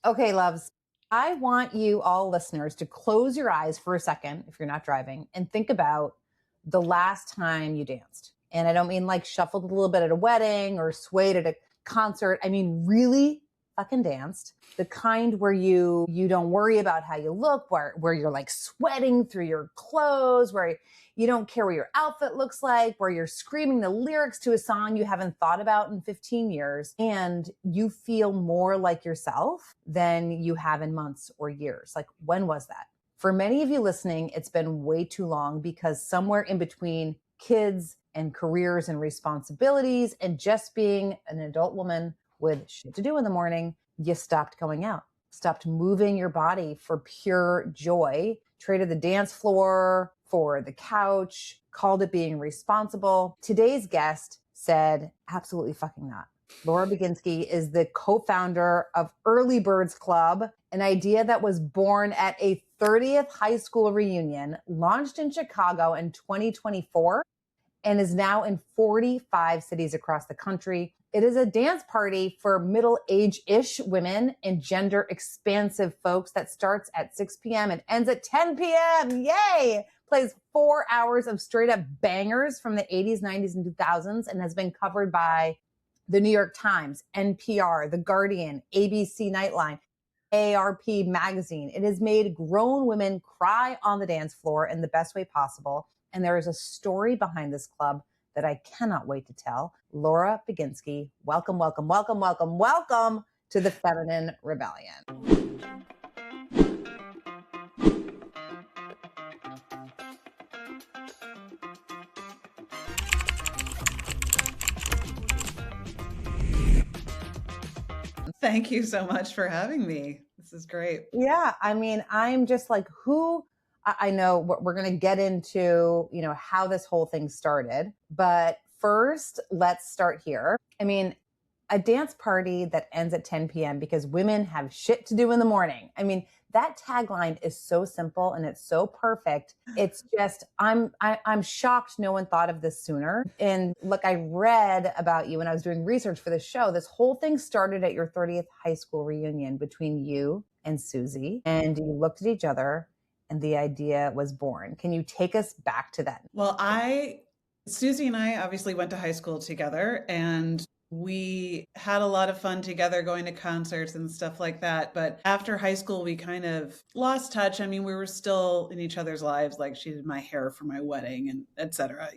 Okay, loves. I want you all listeners to close your eyes for a second, if you're not driving, and think about the last time you danced. And I don't mean like shuffled a little bit at a wedding or swayed at a concert. I mean really fucking danced. The kind where you don't worry about how you look, where you're like sweating through your clothes, where you don't care what your outfit looks like, where you're screaming the lyrics to a song you haven't thought about in 15 years, and you feel more like yourself than you have in months or years. Like, when was that? For many of you listening, it's been way too long, because somewhere in between kids and careers and responsibilities and just being an adult woman with shit to do in the morning, you stopped going out, stopped moving your body for pure joy, traded the dance floor for the couch, called it being responsible. Today's guest said, absolutely fucking not. Laura Baginski is the co-founder of Early Birds Club, an idea that was born at a 30th high school reunion, launched in Chicago in 2024, and is now in 45 cities across the country. It is a dance party for middle-age-ish women and gender-expansive folks that starts at 6 p.m. and ends at 10 p.m. Yay! Plays 4 hours of straight-up bangers from the 80s, 90s, and 2000s, and has been covered by the New York Times, NPR, The Guardian, ABC Nightline, AARP Magazine. It has made grown women cry on the dance floor in the best way possible. And there is a story behind this club that I cannot wait to tell. Laura Baginski, welcome, welcome, welcome, welcome, welcome to the Feminine Rebellion. Thank you so much for having me. This is great. Yeah, I mean, I'm just like, I know we're going to get into, how this whole thing started. But first, let's start here. I mean, a dance party that ends at 10 p.m. because women have shit to do in the morning. I mean, that tagline is so simple and it's so perfect. It's just, I'm shocked no one thought of this sooner. And look, I read about you when I was doing research for this show. This whole thing started at your 30th high school reunion between you and Susie, and you looked at each other and the idea was born. Can you take us back to that? Well, Susie and I obviously went to high school together, and we had a lot of fun together going to concerts and stuff like that. But after high school, we kind of lost touch. I mean, we were still in each other's lives. Like, she did my hair for my wedding and et cetera,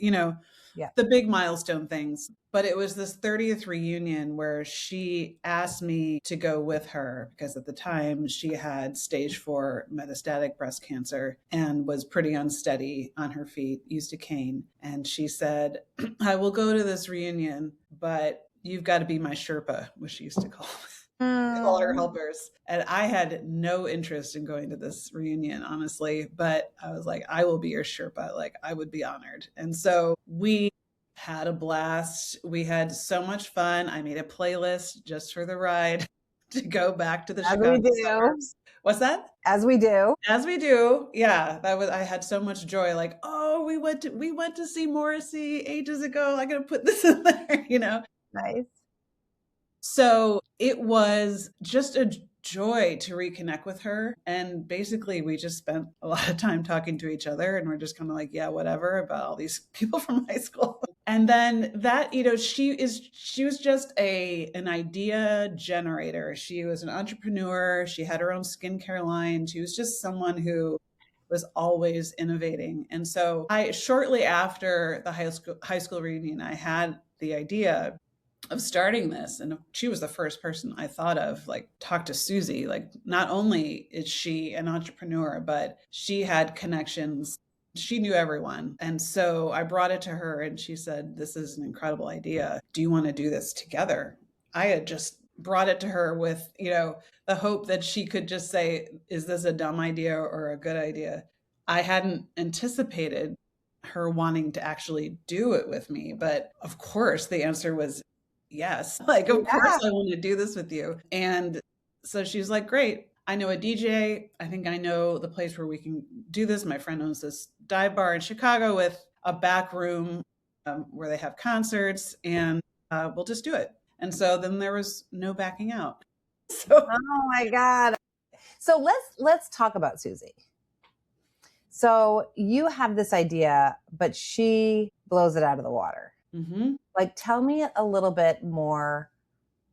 Yeah. the big milestone things. But it was this 30th reunion where she asked me to go with her because at the time she had stage 4 metastatic breast cancer and was pretty unsteady on her feet, used a cane. And she said, I will go to this reunion, but you've got to be my Sherpa, which she used to call her helpers. And I had no interest in going to this reunion, honestly, but I was like, I will be your Sherpa. Like, I would be honored. And so we had a blast. We had so much fun. I made a playlist just for the ride to go back to the Chicago suburbs. What's that? As we do. As we do. Yeah. I had so much joy. Like, oh, we went to see Morrissey ages ago. I got to put this in there, Nice. So it was just a joy to reconnect with her. And basically, we just spent a lot of time talking to each other, and we're just kind of like, yeah, whatever about all these people from high school. And then that, she was just an idea generator. She was an entrepreneur. She had her own skincare line. She was just someone who was always innovating. And so shortly after the high school reunion, I had the idea of starting this. And she was the first person I thought of, like, talk to Susie. Like, not only is she an entrepreneur, but she had connections. She knew everyone. And so I brought it to her and she said, this is an incredible idea. Do you want to do this together? I had just brought it to her with, the hope that she could just say, is this a dumb idea or a good idea? I hadn't anticipated her wanting to actually do it with me. But of course, the answer was yes. Like, of course I want to do this with you. And so she's like, great. I know a DJ. I think I know the place where we can do this. My friend owns this dive bar in Chicago with a back room where they have concerts, and we'll just do it. And so then there was no backing out. So Oh my God. So let's talk about Susie. So you have this idea, but she blows it out of the water. mm-hmm. Like, tell me a little bit more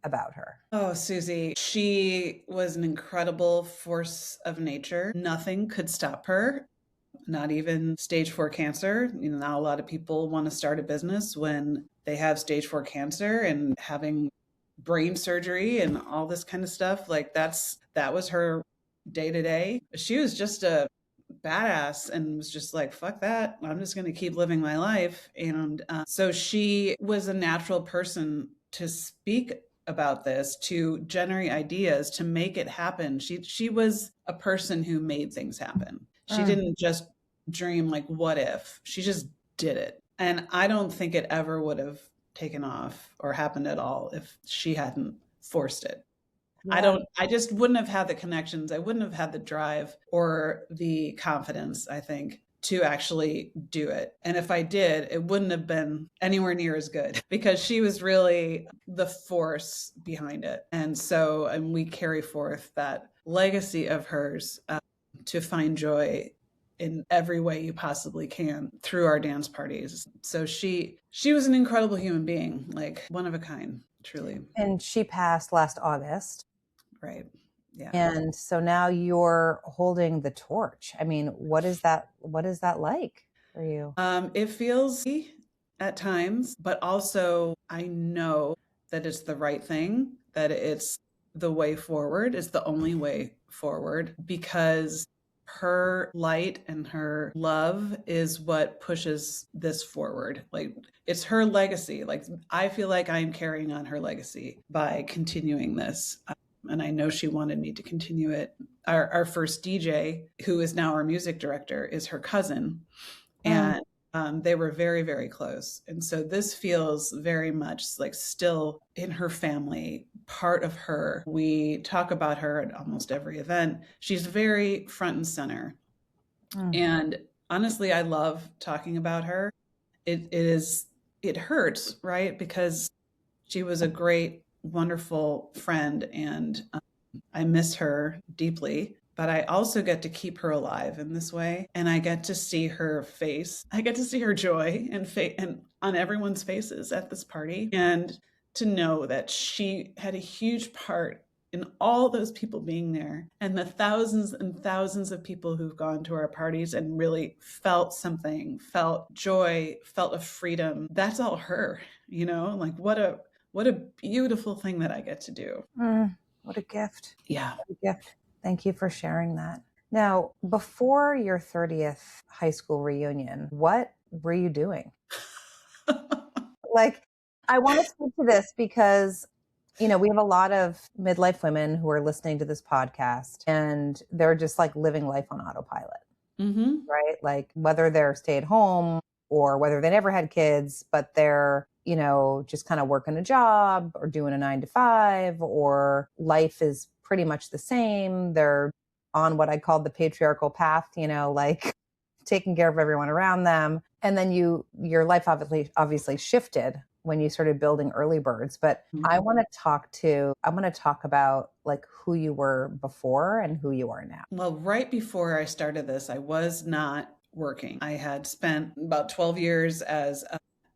about her. Oh, Susie, she was an incredible force of nature. Nothing could stop her, not even stage 4 cancer. You know, not a lot of people want to start a business when they have stage 4 cancer, and having brain surgery and all this kind of stuff. Like that was her day to day. She was just a badass and was just like, fuck that. I'm just going to keep living my life. And so she was a natural person to speak about this, to generate ideas, to make it happen. She was a person who made things happen. She didn't just dream like, what if? She just did it. And I don't think it ever would have taken off or happened at all if she hadn't forced it. Yeah. I just wouldn't have had the connections. I wouldn't have had the drive or the confidence, I think, to actually do it. And if I did, it wouldn't have been anywhere near as good, because she was really the force behind it. And so, and we carry forth that legacy of hers, to find joy in every way you possibly can through our dance parties. So she was an incredible human being, like one of a kind, truly. And she passed last August. Right. Yeah. And so now you're holding the torch. I mean, what is that like for you? It feels at times, but also I know that it's the right thing, that it's the way forward, it's the only way forward, because her light and her love is what pushes this forward. Like, it's her legacy. Like, I feel like I'm carrying on her legacy by continuing this. And I know she wanted me to continue it. Our first DJ, who is now our music director, is her cousin. And they were very, very close. And so this feels very much like still in her family, part of her. We talk about her at almost every event. She's very front and center. And honestly, I love talking about her. It hurts, right? Because she was a great, wonderful friend, and I miss her deeply. But I also get to keep her alive in this way, and I get to see her face. I get to see her joy and on everyone's faces at this party, and to know that she had a huge part in all those people being there, and the thousands and thousands of people who've gone to our parties and really felt something, felt joy, felt a freedom. That's all her, you know, like what a beautiful thing that I get to do. What a gift. Yeah. What a gift. Thank you for sharing that. Now, before your 30th high school reunion, what were you doing? Like, I want to speak to this because, you know, we have a lot of midlife women who are listening to this podcast, and they're just like living life on autopilot, right? Like, whether they're stay at home or whether they never had kids, but they're, you know, just kind of working a job or doing a 9 to 5, or life is pretty much the same. They're on what I called the patriarchal path, you know, like taking care of everyone around them. And then your life obviously shifted when you started building Early Birds. But I want to talk about like who you were before and who you are now. Well, right before I started this, I was not working. I had spent about 12 years as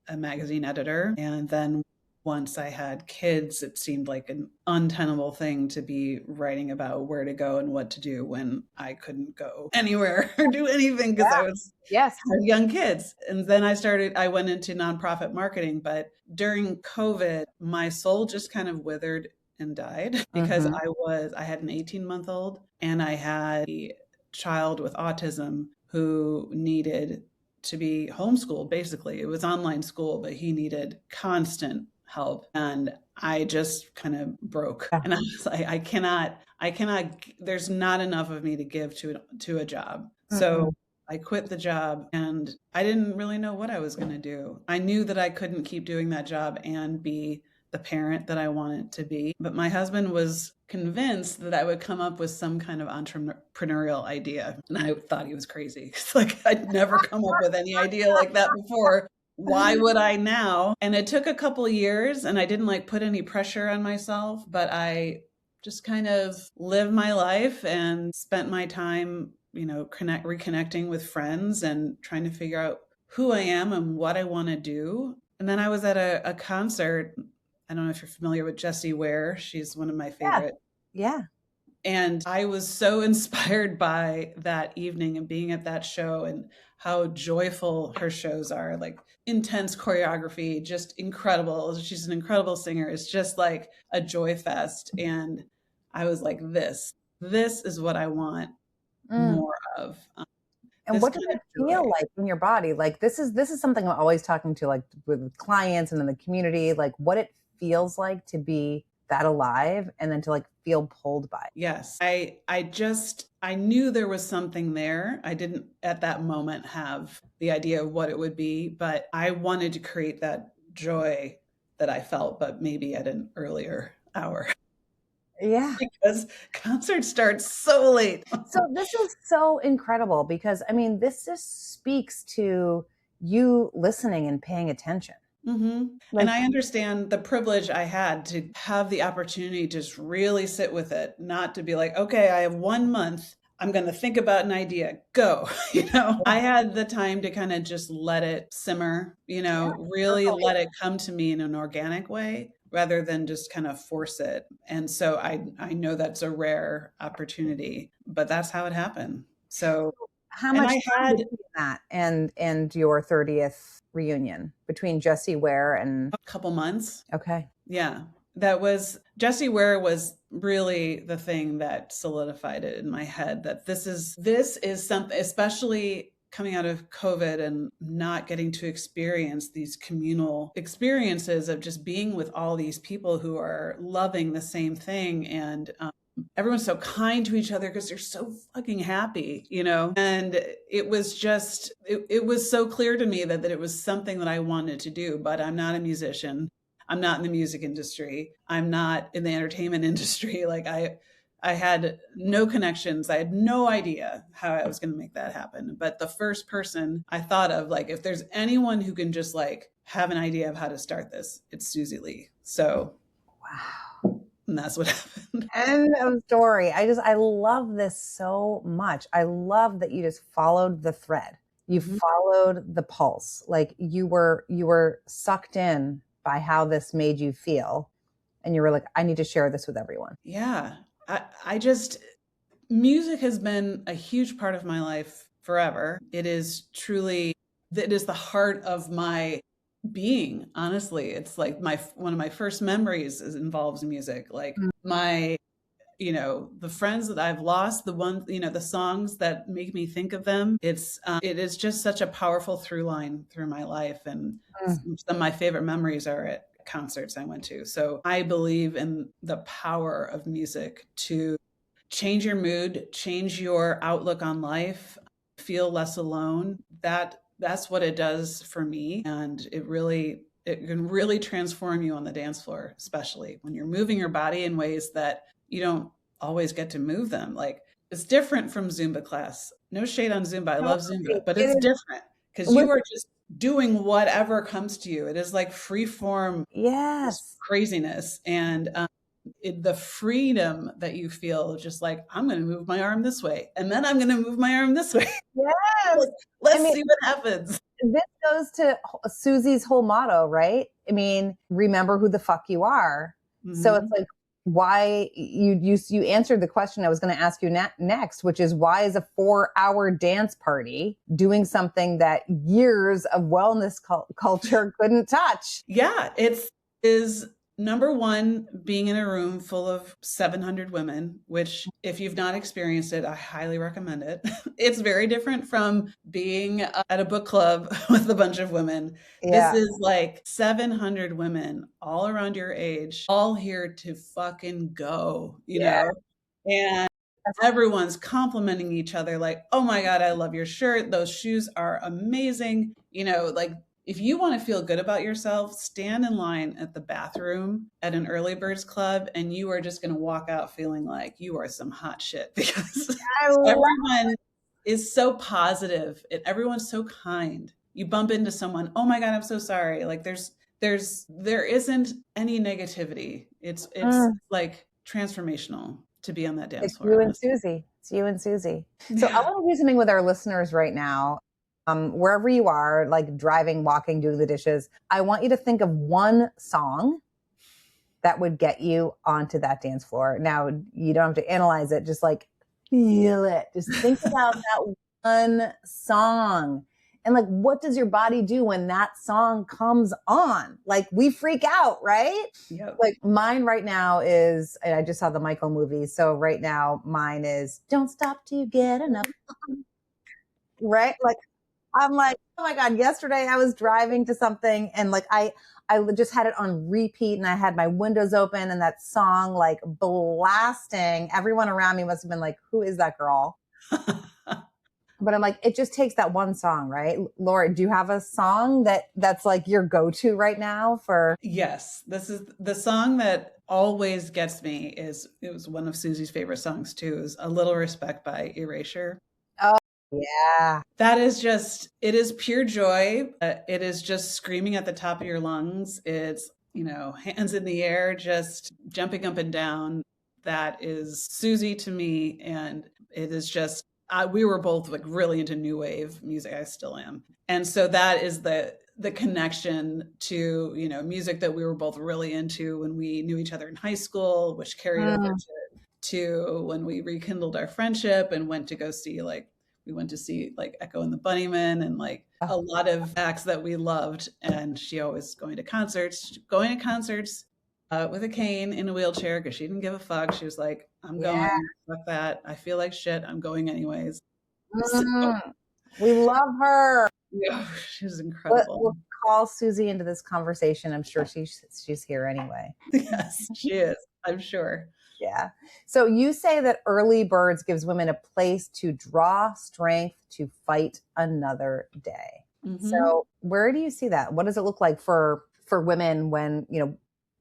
a magazine editor. And then once I had kids, it seemed like an untenable thing to be writing about where to go and what to do when I couldn't go anywhere or do anything because I had young kids. And then I went into nonprofit marketing. But during COVID, my soul just kind of withered and died because I had an 18-month-old and I had a child with autism who needed to be homeschooled. Basically, it was online school, but he needed constant help. And I just kind of broke. And I was like, I cannot, there's not enough of me to give to a job. So I quit the job and I didn't really know what I was going to do. I knew that I couldn't keep doing that job and be the parent that I wanted to be. But my husband was convinced that I would come up with some kind of entrepreneurial idea. And I thought he was crazy. It's like, I'd never come up with any idea like that before. Why would I now? And it took a couple of years and I didn't like put any pressure on myself, but I just kind of live my life and spent my time, reconnecting with friends and trying to figure out who I am and what I want to do. And then I was at a concert. I don't know if you're familiar with Jessie Ware. She's one of my favorite. Yeah. And I was so inspired by that evening and being at that show and how joyful her shows are, like intense choreography, just incredible. She's an incredible singer. It's just like a joy fest. And I was like, this is what I want more of. And what does it feel like in your body? Like this is something I'm always talking to, like with clients and in the community, like what it feels like to be that alive and then to like feel pulled by it. Yes. I knew there was something there. I didn't at that moment have the idea of what it would be, but I wanted to create that joy that I felt, but maybe at an earlier hour. Yeah. Because concert starts so late. So this is so incredible because I mean, this just speaks to you listening and paying attention. Mm-hmm. And I understand the privilege I had to have the opportunity to just really sit with it, not to be like, okay, I have 1 month. I'm going to think about an idea. Go. I had the time to kind of just let it simmer, really let it come to me in an organic way rather than just kind of force it. And so I know that's a rare opportunity, but that's how it happened. So how much time between that and your 30th reunion between Jessie Ware and a couple months? Okay. Yeah. Jessie Ware was really the thing that solidified it in my head that this is something, especially coming out of COVID and not getting to experience these communal experiences of just being with all these people who are loving the same thing. And everyone's so kind to each other because they're so fucking happy, and it was just, it was so clear to me that it was something that I wanted to do, but I'm not a musician. I'm not in the music industry. I'm not in the entertainment industry. Like I had no connections. I had no idea how I was going to make that happen. But the first person I thought of, like, if there's anyone who can just like have an idea of how to start this, it's Susie Lee. So, wow. And that's what happened. End of story. I love this so much. I love that you just followed the thread. You followed the pulse. Like you were sucked in by how this made you feel. And you were like, I need to share this with everyone. Yeah. Music has been a huge part of my life forever. It is the heart of my being. Honestly, it's like one of my first memories involves music. Like my, the friends that I've lost, the songs that make me think of them. It is just such a powerful through line through my life. And some of my favorite memories are at concerts I went to. So I believe in the power of music to change your mood, change your outlook on life, feel less alone. That's what it does for me. And it can really transform you on the dance floor, especially when you're moving your body in ways that you don't always get to move them. Like it's different from Zumba class. No shade on Zumba. I love Zumba, but it's different because you are just doing whatever comes to you. It is like free form craziness. And the freedom that you feel, just like, I'm going to move my arm this way. And then I'm going to move my arm this way. Yes. Let's see what happens. This goes to Susie's whole motto, right? I mean, remember who the fuck you are. Mm-hmm. So it's like, why you answered the question I was going to ask you next, which is why is a 4-hour dance party doing something that years of wellness culture couldn't touch? Yeah, it is number one, being in a room full of 700 women, which if you've not experienced it, I highly recommend it. It's very different from being at a book club with a bunch of women. Yeah. This is like 700 women all around your age, all here to fucking go, you know? And everyone's complimenting each other like, oh my God, I love your shirt. Those shoes are amazing. Like, if you want to feel good about yourself, stand in line at the bathroom at an early birds club, and you are just going to walk out feeling like you are some hot shit because everyone is so positive and everyone's so kind. You bump into someone, oh my God, I'm so sorry. Like there isn't any negativity. It's like transformational to be on that dance It's floor, you and honestly. Susie. It's you and Susie. So I Yeah. want to do something with our listeners right now. Wherever you are, like driving, walking, doing the dishes, I want you to think of one song that would get you onto that dance floor. Now, you don't have to analyze it, just like feel it. Just think about that one song. And like, what does your body do when that song comes on? Like, we freak out, right? Yep. Like, mine right now is, I just saw the Michael movie. So, right now, mine is Don't Stop Till You Get Enough. Right? Like, I'm like, oh my God, yesterday I was driving to something and like I just had it on repeat and I had my windows open and that song like blasting. Everyone around me must have been like, who is that girl? But I'm like, it just takes that one song, right? Laura, do you have a song that's like your go-to right now for? Yes, this is the song that always gets me. It was one of Susie's favorite songs too, is A Little Respect by Erasure. Oh, yeah. That is just, it is pure joy. It is just screaming at the top of your lungs. It's, hands in the air, just jumping up and down. That is Susie to me. And it is just, we were both like really into new wave music. I still am. And so that is the connection to, music that we were both really into when we knew each other in high school, which carried over to when we rekindled our friendship and went to go see we went to see like Echo and the Bunnymen and like a lot of acts that we loved. And she always going to concerts with a cane in a wheelchair because she didn't give a fuck. She was like, I'm Yeah. going, fuck that. I feel like shit. I'm going anyways. So, We love her. yeah, she was incredible. We'll call Susie into this conversation. I'm sure she's here anyway. Yes, she is. I'm sure. Yeah. So you say that early birds gives women a place to draw strength to fight another day. Mm-hmm. So where do you see that? What does it look like for women when,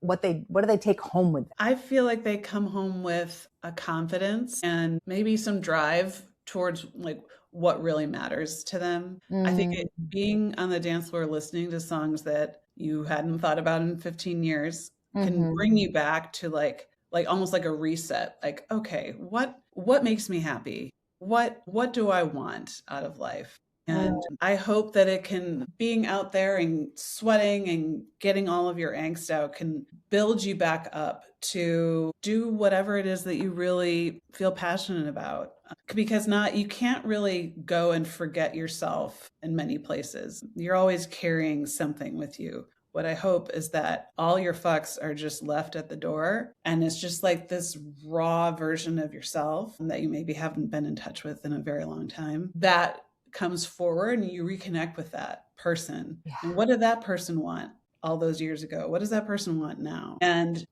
what do they take home with them? I feel like they come home with a confidence and maybe some drive towards like what really matters to them. I think being on the dance floor listening to songs that you hadn't thought about in 15 years can bring you back to like almost like a reset. Like, okay, what makes me happy? What do I want out of life? And I hope that being out there and sweating and getting all of your angst out can build you back up to do whatever it is that you really feel passionate about. Because you can't really go and forget yourself in many places. You're always carrying something with you. What I hope is that all your fucks are just left at the door and it's just like this raw version of yourself that you maybe haven't been in touch with in a very long time that comes forward and you reconnect with that person. Yeah. And what did that person want all those years ago? What does that person want now? And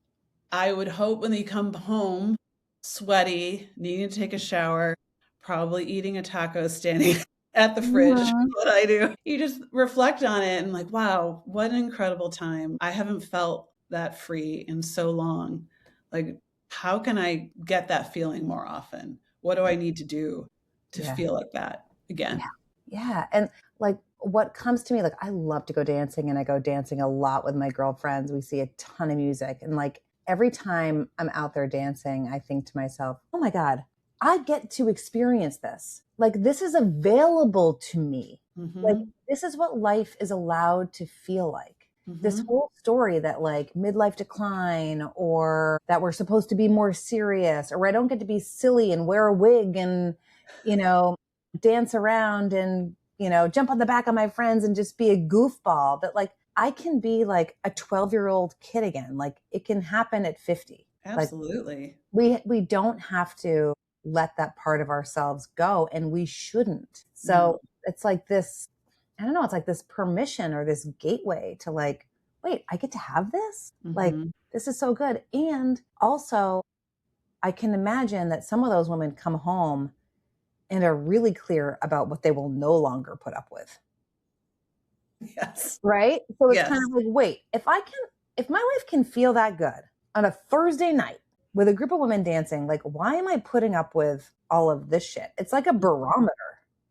I would hope when they come home sweaty, needing to take a shower, probably eating a taco standing at the fridge, what I do. You just reflect on it and like, wow, what an incredible time. I haven't felt that free in so long. Like, how can I get that feeling more often? What do I need to do to feel like that again? Yeah. And like what comes to me, like I love to go dancing and I go dancing a lot with my girlfriends. We see a ton of music and like every time I'm out there dancing, I think to myself, oh my God, I get to experience this. Like this is available to me. Like this is what life is allowed to feel like. This whole story that like midlife decline or that we're supposed to be more serious or I don't get to be silly and wear a wig and, dance around and, jump on the back of my friends and just be a goofball. But like I can be like a 12-year-old kid again. Like it can happen at 50. Absolutely. Like, we don't have to let that part of ourselves go and we shouldn't. So it's like this, I don't know, it's like this permission or this gateway to like, wait, I get to have this? Like, this is so good. And also I can imagine that some of those women come home and are really clear about what they will no longer put up with. Yes. Right? So it's kind of like, wait, if my life can feel that good on a Thursday night with a group of women dancing, like, why am I putting up with all of this shit? It's like a barometer.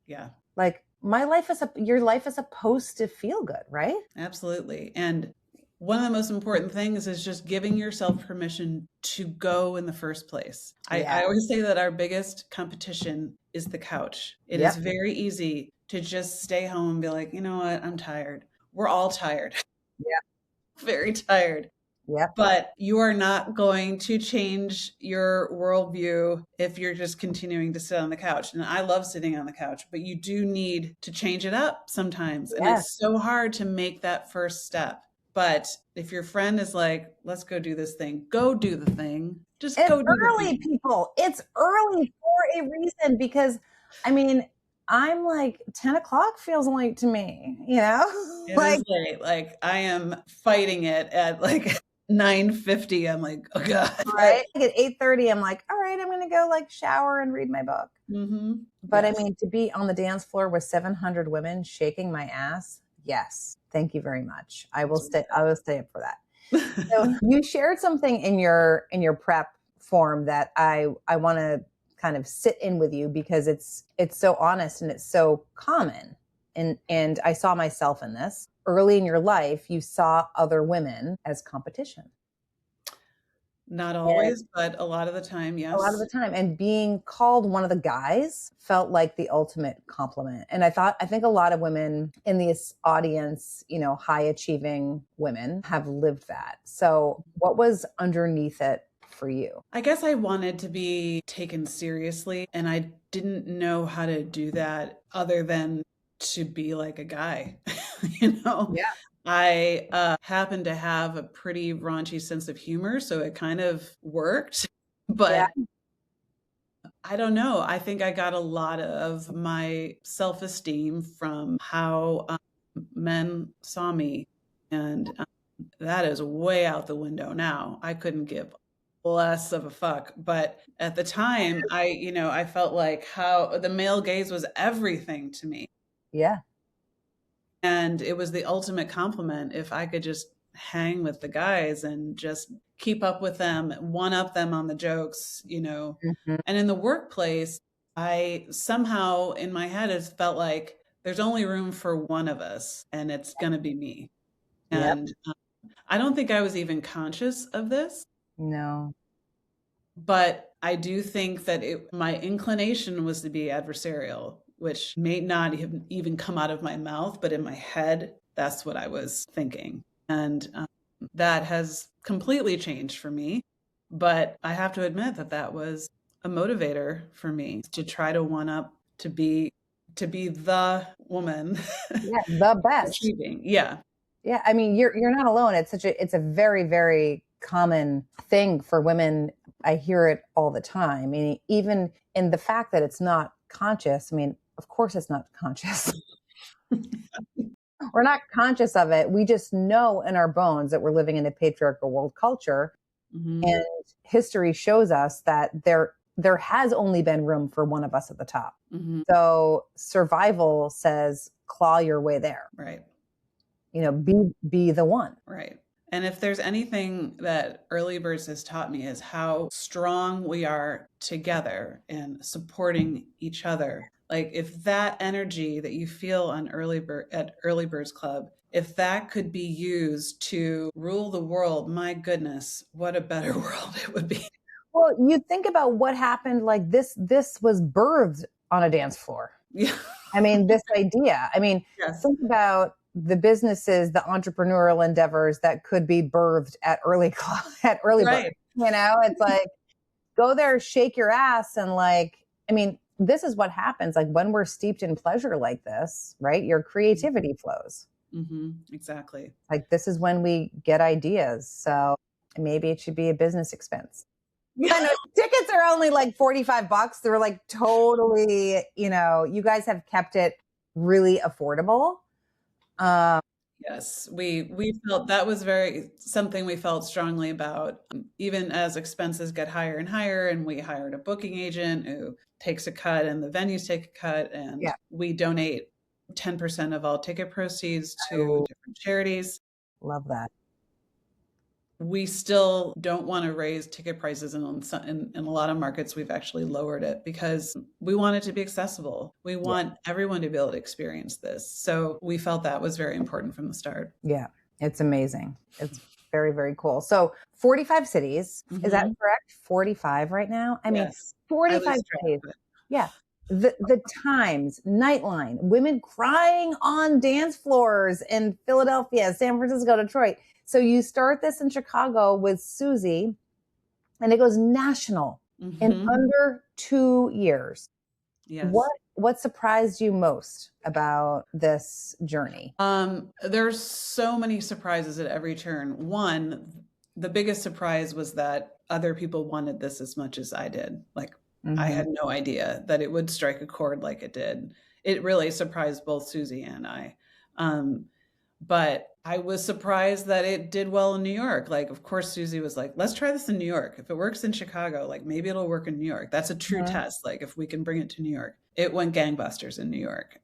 Yeah. Like your life is supposed to feel good, right? Absolutely. And one of the most important things is just giving yourself permission to go in the first place. Yeah. I always say that our biggest competition is the couch. It is very easy to just stay home and be like, you know what, I'm tired. We're all tired. Yeah. Very tired. Yeah. But you are not going to change your worldview if you're just continuing to sit on the couch. And I love sitting on the couch, but you do need to change it up sometimes. And it's so hard to make that first step. But if your friend is like, let's go do this thing, go do the thing. Just it's go do the early, thing. people. It's early for a reason, because I mean, I'm like 10 o'clock feels late to me, you know? It is late. Like I am fighting it at like 9:50. I'm like, oh God. Right. At 8:30, I'm like, all right, I'm going to go like shower and read my book. Mm-hmm. But I mean, to be on the dance floor with 700 women shaking my ass. Yes. Thank you very much. I will stay up for that. So you shared something in your prep form that I want to kind of sit in with you, because it's so honest and it's so common. And I saw myself in this. Early in your life, you saw other women as competition. Not always, but a lot of the time, yes. A lot of the time. And being called one of the guys felt like the ultimate compliment. And I think a lot of women in this audience, you know, high achieving women, have lived that. So what was underneath it for you? I guess I wanted to be taken seriously, and I didn't know how to do that other than to be like a guy, you know? Yeah. I happen to have a pretty raunchy sense of humor, so it kind of worked. But I don't know. I think I got a lot of my self-esteem from how men saw me. And that is way out the window now. I couldn't give less of a fuck. But at the time, I felt like how the male gaze was everything to me. Yeah. And it was the ultimate compliment if I could just hang with the guys and just keep up with them, one up them on the jokes, you know. Mm-hmm. And in the workplace, I somehow in my head it felt like there's only room for one of us, and it's going to be me. And I don't think I was even conscious of this. No. But I do think that my inclination was to be adversarial, which may not have even come out of my mouth, but in my head, that's what I was thinking. And that has completely changed for me. But I have to admit that was a motivator for me to try to one up, to be the woman. Yeah, the best. Achieving. Yeah. Yeah. I mean, you're not alone. It's a very, very common thing for women. I hear it all the time. I mean, even in the fact that it's not conscious. I mean, of course it's not conscious. We're not conscious of it. We just know in our bones that we're living in a patriarchal world culture. Mm-hmm. And history shows us that there has only been room for one of us at the top. Mm-hmm. So survival says claw your way there. Right. You know, be the one. Right. And if there's anything that Early Birds has taught me is how strong we are together and supporting each other. Like if that energy that you feel on at Early Birds Club, if that could be used to rule the world, my goodness, what a better world it would be. Well, you think about what happened, like this was birthed on a dance floor. Yeah. I mean, this idea. I mean, think about the businesses, the entrepreneurial endeavors that could be birthed at Early Bird. You know, it's like, go there, shake your ass. And like, I mean, this is what happens. Like when we're steeped in pleasure like this, right? Your creativity flows. Mm-hmm. Exactly. Like this is when we get ideas. So maybe it should be a business expense. I know tickets are only like $45. They're like totally, you know, you guys have kept it really affordable. Yes, we felt that was something we felt strongly about, even as expenses get higher and higher, and we hired a booking agent who takes a cut and the venues take a cut, and we donate 10% of all ticket proceeds to different charities. Love that. We still don't want to raise ticket prices, and in a lot of markets, we've actually lowered it because we want it to be accessible. We want everyone to be able to experience this. So we felt that was very important from the start. Yeah. It's amazing. It's very, very cool. So 45 cities, is that correct? 45 right now? I mean, Yes. 45 cities. Yeah. The times, Nightline, women crying on dance floors in Philadelphia, San Francisco, Detroit. So you start this in Chicago with Susie, and it goes national in under 2 years. Yes. What surprised you most about this journey? There's so many surprises at every turn. One, the biggest surprise was that other people wanted this as much as I did. Like, I had no idea that it would strike a chord like it did. It really surprised both Susie and I. But I was surprised that it did well in New York. Like, of course, Susie was like, let's try this in New York. If it works in Chicago, like maybe it'll work in New York. That's a true test. Like, if we can bring it to New York, it went gangbusters in New York.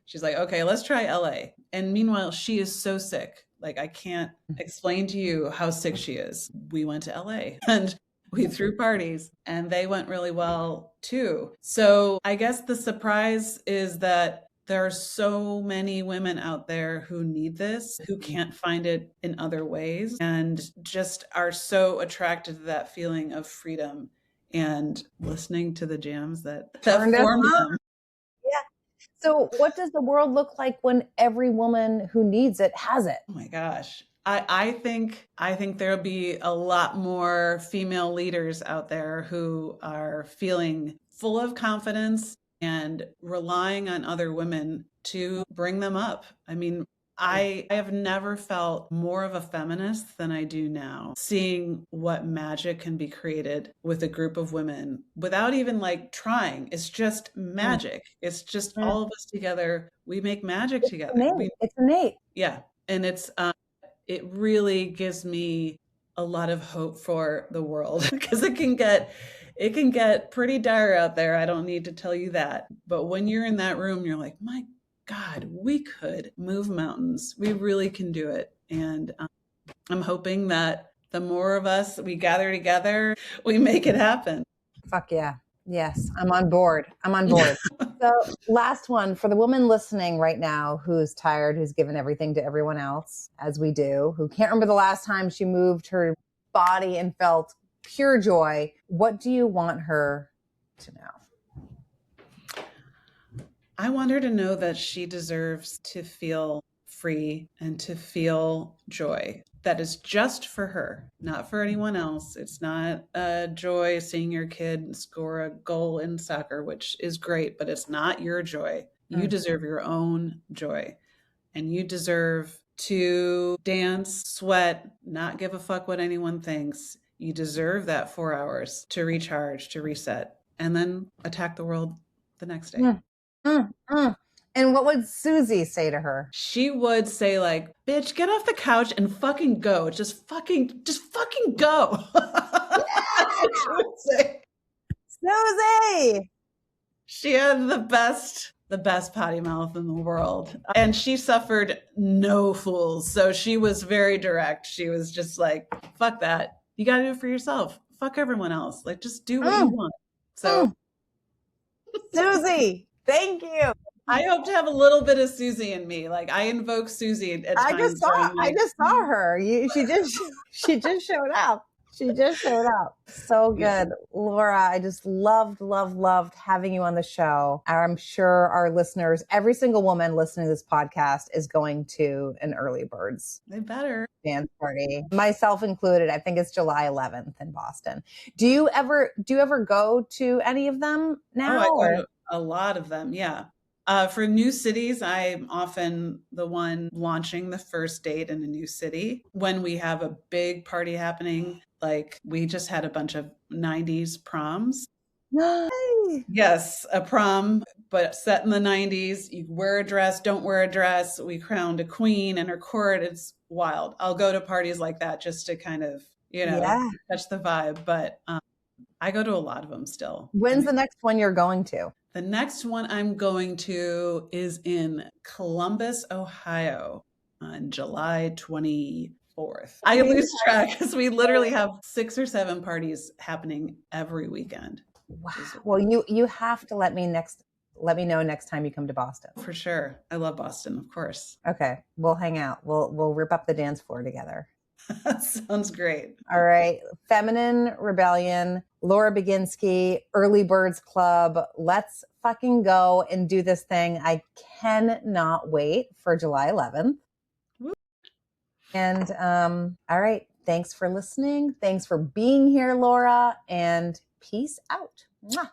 She's like, okay, let's try LA. And meanwhile, she is so sick. Like, I can't explain to you how sick she is. We went to LA and we threw parties and they went really well too. So I guess the surprise is that there are so many women out there who need this, who can't find it in other ways, and just are so attracted to that feeling of freedom and listening to the jams that formed them. Yeah. So what does the world look like when every woman who needs it has it? Oh my gosh. I think there'll be a lot more female leaders out there who are feeling full of confidence and relying on other women to bring them up. I mean, I have never felt more of a feminist than I do now, seeing what magic can be created with a group of women without even like trying. It's just magic. It's just all of us together. We make magic together. It's innate. Yeah. And it really gives me a lot of hope for the world because it can get pretty dire out there. I don't need to tell you that. But when you're in that room, you're like, my God, we could move mountains. We really can do it. And I'm hoping that the more of us we gather together, we make it happen. Fuck yeah. Yes, I'm on board. So last one for the woman listening right now who's tired, who's given everything to everyone else, as we do, who can't remember the last time she moved her body and felt pure joy. What do you want her to know? I want her to know that she deserves to feel free and to feel joy. That is just for her, not for anyone else. It's not a joy seeing your kid score a goal in soccer, which is great, but it's not your joy. You deserve your own joy. And you deserve to dance, sweat, not give a fuck what anyone thinks. You deserve that 4 hours to recharge, to reset, and then attack the world the next day. And what would Susie say to her? She would say like, bitch, get off the couch and fucking go. Just fucking go. She would say. Susie! She had the best potty mouth in the world. And she suffered no fools. So she was very direct. She was just like, fuck that. You got to do it for yourself. Fuck everyone else. Like, just do what you want. So Susie, thank you. I hope to have a little bit of Susie in me. Like I invoke Susie at times. I just saw her. She just showed up. She just showed up. So good. Yeah. Laura, I just loved having you on the show. I'm sure our listeners, every single woman listening to this podcast is going to an Early Birds. They better. Dance party. Myself included. I think it's July 11th in Boston. Do you ever go to any of them now? Oh, I go to a lot of them. Yeah. For new cities, I'm often the one launching the first date in a new city. When we have a big party happening, like we just had a bunch of 90s proms. Yes, a prom, but set in the 90s. You wear a dress, don't wear a dress. We crowned a queen and her court. It's wild. I'll go to parties like that just to kind of, catch the vibe. But I go to a lot of them still. When's the next one you're going to? The next one I'm going to is in Columbus, Ohio on July 24th. I lose track because we literally have 6 or 7 parties happening every weekend. Wow. Well, you have to let me next let me know next time you come to Boston. For sure. I love Boston, of course. Okay. We'll hang out. We'll rip up the dance floor together. Sounds great. All right. Feminine Rebellion, Laura Baginski, Early Birds Club. Let's fucking go and do this thing. I cannot wait for July 11th. Woo. And all right. Thanks for listening. Thanks for being here, Laura. And peace out. Mwah.